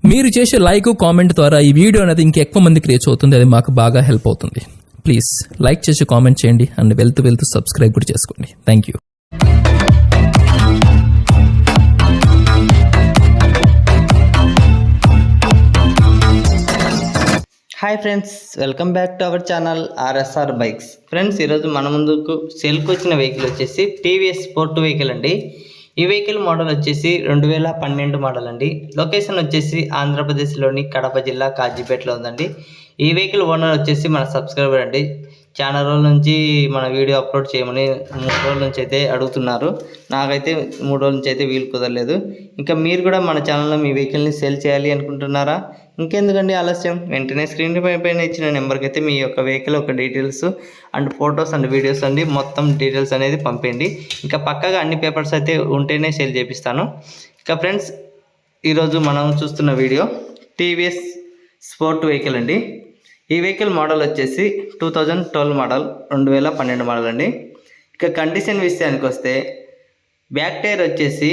మీరు చేసే like comment ద్వారా ఈ వీడియో అనేది ఇంకెక్కువ మందికి రీచ్ అవుతుంది. అది మాకు బాగా హెల్ప్ అవుతుంది. ప్లీజ్ లైక్ చేసి కామెంట్ చేయండి అండ్ వెళ్తూ సబ్స్క్రైబ్ కూడా చేసుకోండి. Thank you. Hi friends, welcome back to our channel RSR bikes. Friends, ఈరోజు మన ముందుకు సేల్కి వచ్చిన వెహికల్ వచ్చేసి టీవీఎస్ స్పోర్ట్ వెహికల్ అండి. ఈ వెహికల్ మోడల్ వచ్చేసి 2012 మోడల్ అండి. లొకేషన్ వచ్చేసి ఆంధ్రప్రదేశ్లోని కడప జిల్లా కాజీపేటలో ఉందండి. ఈ వెహికల్ ఓనర్ వచ్చేసి మన సబ్స్క్రైబర్ అండి. చాలా రోజుల నుంచి మన వీడియో అప్లోడ్ చేయమని 3 రోజుల నుంచి అయితే అడుగుతున్నారు. నాకైతే 3 రోజుల నుంచి అయితే వీలు కుదరలేదు. ఇంకా మీరు కూడా మన ఛానల్లో మీ వెహికల్ని సేల్ చేయాలి అనుకుంటున్నారా? ఇంకెందుకండి ఆలస్యం, వెంటనే స్క్రీన్ పైన ఇచ్చిన నెంబర్కి అయితే మీ యొక్క వెహికల్ ఒక details and photos and videos అండి మొత్తం డీటెయిల్స్ అనేది పంపండి. ఇంకా పక్కగా అన్ని పేపర్స్ అయితే ఉంటేనే సేల్ చేపిస్తాను. ఇంకా ఫ్రెండ్స్, ఈరోజు మనం చూస్తున్న వీడియో టీవీఎస్ స్పోర్ట్ వెహికల్ అండి. ఈ వెహికల్ మోడల్ వచ్చేసి 2012 మోడల్, 2012 మోడల్ అండి. ఇక కండిషన్ విషయానికి వస్తే బ్యాక్ టైర్ వచ్చేసి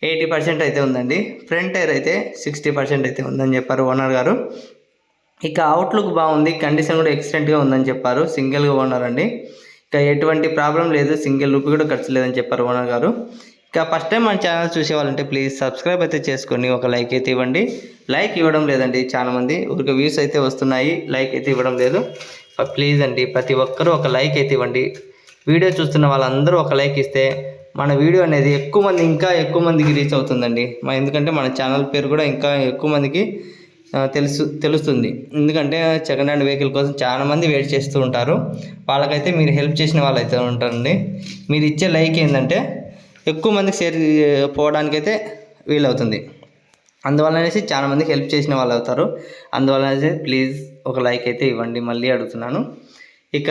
80% అయితే ఉందండి. ఫ్రంట్ టైర్ అయితే 60% అయితే ఉందని చెప్పారు ఓనర్ గారు. ఇక అవుట్లుక్ బాగుంది, కండిషన్ కూడా ఎక్సలెంట్గా ఉందని చెప్పారు. సింగిల్గా ఓనర్ అండి. ఇక ఎటువంటి ప్రాబ్లం లేదు, సింగిల్ రూపీ కూడా ఖర్చు లేదని చెప్పారు ఓనర్ గారు. ఇక ఫస్ట్ టైం మన ఛానల్ చూసేవాళ్ళంటే ప్లీజ్ సబ్స్క్రైబ్ అయితే చేసుకొని ఒక లైక్ అయితే ఇవ్వండి. లైక్ ఇవ్వడం లేదండి చాలామంది, ఊరికి వ్యూస్ అయితే వస్తున్నాయి, లైక్ అయితే ఇవ్వడం లేదు. ప్లీజ్ అండి, ప్రతి ఒక్కరూ ఒక లైక్ అయితే ఇవ్వండి. వీడియో చూస్తున్న వాళ్ళందరూ ఒక లైక్ ఇస్తే మన వీడియో అనేది ఇంకా ఎక్కువ మందికి రీచ్ అవుతుందండి. ఎందుకంటే మన ఛానల్ పేరు కూడా ఇంకా ఎక్కువ మందికి తెలుస్తుంది. ఎందుకంటే సెకండ్ హ్యాండ్ వెహికల్ కోసం చాలామంది వెయిట్ చేస్తూ ఉంటారు. వాళ్ళకైతే మీరు హెల్ప్ చేసిన వాళ్ళు అయితే ఉంటారండి. మీరు ఇచ్చే లైక్ ఏంటంటే ఎక్కువ మందికి షేర్ పోవడానికైతే వీలవుతుంది. అందువల్లనేసి చాలామందికి హెల్ప్ చేసిన వాళ్ళు అవుతారు. అందువల్లనేసి ప్లీజ్ ఒక లైక్ అయితే ఇవ్వండి, మళ్ళీ అడుగుతున్నాను. ఇక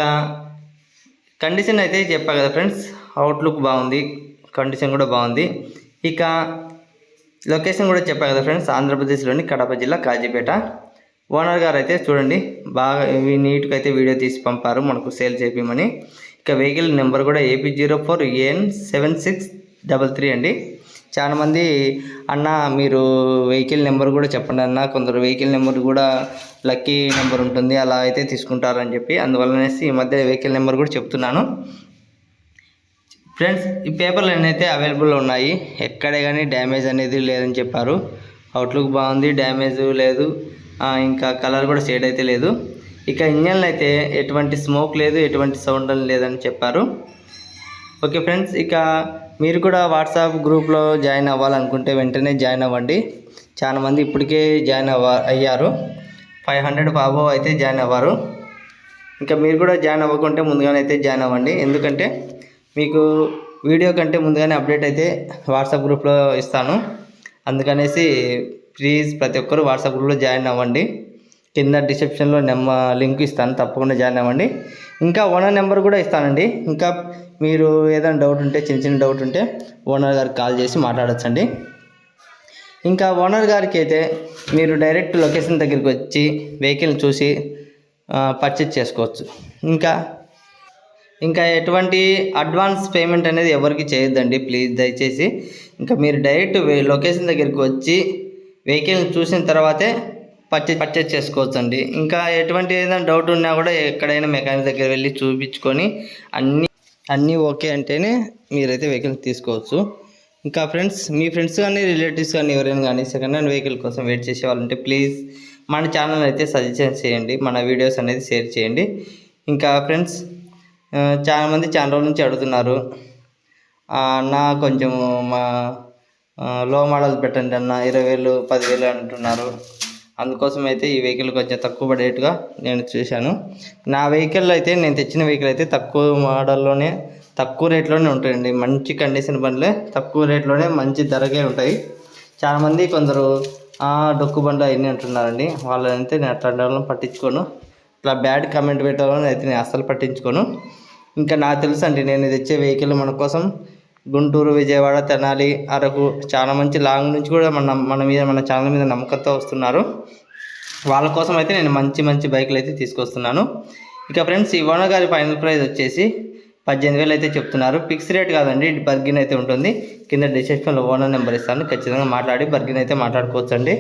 కండిషన్ అయితే చెప్పా కదా ఫ్రెండ్స్, అవుట్లుక్ బాగుంది, కండిషన్ కూడా బాగుంది. ఇక లొకేషన్ కూడా చెప్పా కదా ఫ్రెండ్స్, ఆంధ్రప్రదేశ్లోని కడప జిల్లా కాజీపేట. ఓనర్ గారు అయితే చూడండి బాగా నీట్గా అయితే వీడియో తీసి పంపారు మనకు సేల్ చేపిమని. ఇక వెహికల్ నెంబర్ కూడా AP04AN7633 అండి. చాలామంది అన్న మీరు వెహికల్ నెంబర్ కూడా చెప్పండి అన్న, కొందరు వెహికల్ నెంబర్ కూడా లక్కీ నెంబర్ ఉంటుంది, అలా అయితే తీసుకుంటారని చెప్పి అందువల్లనేసి ఈ మధ్య వెహికల్ నెంబర్ కూడా చెప్తున్నాను. ఫ్రెండ్స్, ఈ పేపర్లు అయితే అవైలబుల్ ఉన్నాయి, ఎక్కడే కానీ డ్యామేజ్ అనేది లేదని చెప్పారు. అవుట్లుక్ బాగుంది, డ్యామేజ్ లేదు, ఇంకా కలర్ కూడా షేడ్ అయితే లేదు. ఇక ఇంజన్లో అయితే ఎటువంటి స్మోక్ లేదు, ఎటువంటి సౌండ్ లేదని చెప్పారు. ఓకే ఫ్రెండ్స్, ఇక మీరు కూడా వాట్సాప్ గ్రూప్లో జాయిన్ అవ్వాలనుకుంటే వెంటనే జాయిన్ అవ్వండి. చాలామంది ఇప్పటికే జాయిన్ అయ్యారు, 500 అబోవ్ అయితే జాయిన్ అవ్వరు. ఇంకా మీరు కూడా జాయిన్ అవ్వకుంటే ముందుగానే అయితే జాయిన్ అవ్వండి. ఎందుకంటే మీకు వీడియో కంటే ముందుగానే అప్డేట్ అయితే వాట్సాప్ గ్రూప్లో ఇస్తాను. అందుకనేసి ప్లీజ్ ప్రతి ఒక్కరు వాట్సాప్ గ్రూప్లో జాయిన్ అవ్వండి. కింద డిస్క్రిప్షన్లో లింక్ ఇస్తాను, తప్పకుండా జాయిన్ అవ్వండి. ఇంకా ఓనర్ నెంబర్ కూడా ఇస్తానండి. ఇంకా మీరు ఏదైనా డౌట్ ఉంటే, చిన్న డౌట్ ఉంటే ఓనర్ గారికి కాల్ చేసి మాట్లాడచ్చండి. ఇంకా ఓనర్ గారికి అయితే మీరు డైరెక్ట్ లొకేషన్ దగ్గరికి వచ్చి వెహికల్ చూసి పర్చేజ్ చేసుకోవచ్చు. ఇంకా ఎటువంటి అడ్వాన్స్ పేమెంట్ అనేది ఎవరికి చేయొద్దండి ప్లీజ్ దయచేసి. ఇంకా మీరు డైరెక్ట్ లొకేషన్ దగ్గరికి వచ్చి వెహికల్ని చూసిన తర్వాతే పర్చేజ్ చేసుకోవచ్చు అండి. ఇంకా ఎటువంటి ఏదైనా డౌట్ ఉన్నా కూడా ఎక్కడైనా మెకానిక్ దగ్గర వెళ్ళి చూపించుకొని అన్నీ ఓకే అంటేనే మీరైతే వెహికల్ తీసుకోవచ్చు. ఇంకా ఫ్రెండ్స్, మీ ఫ్రెండ్స్ కానీ రిలేటివ్స్ కానీ ఎవరైనా కానీ సెకండ్ హ్యాండ్ వెహికల్ కోసం వెయిట్ చేసే వాళ్ళంటే ప్లీజ్ మన ఛానల్ అయితే సజెషన్ చేయండి, మన వీడియోస్ అనేది షేర్ చేయండి. ఇంకా ఫ్రెండ్స్, చాలామంది చాలా రోజుల నుంచి అడుగుతున్నారు అన్న కొంచెం మా లో మోడల్ పెట్టండి అన్న, 20,000 10,000 అంటున్నారు. అందుకోసం అయితే ఈ వెహికల్ కొంచెం తక్కువ రేటుగా నేను చూశాను. నా వెహికల్ అయితే, నేను తెచ్చిన వెహికల్ అయితే తక్కువ మోడల్లోనే తక్కువ రేట్లోనే ఉంటాయండి. మంచి కండిషన్ బండ్లే తక్కువ రేట్లోనే మంచి ధరకే ఉంటాయి. చాలామంది కొందరు డొక్కు బండ్లు అవన్నీ అంటున్నారండి, వాళ్ళనైతే నేను అట్లా పట్టించుకోను. ఇట్లా బ్యాడ్ కామెంట్ పెట్టాలని అయితే నేను అస్సలు పట్టించుకోను. ఇంకా నాకు తెలుసు అండి, నేను తెచ్చే వెహికల్ మన కోసం గుంటూరు, విజయవాడ, తెనాలి, అరకు చాలా మంచి లాంగ్ నుంచి కూడా మన ఛానల్ మీద నమ్మకంతో వస్తున్నారు. వాళ్ళ కోసం అయితే నేను మంచి బైకులు అయితే తీసుకొస్తున్నాను. ఇక ఫ్రెండ్స్, ఈ ఓనర్ గారి ఫైనల్ ప్రైస్ వచ్చేసి 18,000 అయితే చెప్తున్నారు. ఫిక్స్ రేట్ కాదండి, బర్గిన్ అయితే ఉంటుంది. కింద డిస్క్రిప్షన్లో ఓనర్ నెంబర్ ఇస్తాను, ఖచ్చితంగా మాట్లాడి బర్గిన్ అయితే మాట్లాడుకోవచ్చు అండి.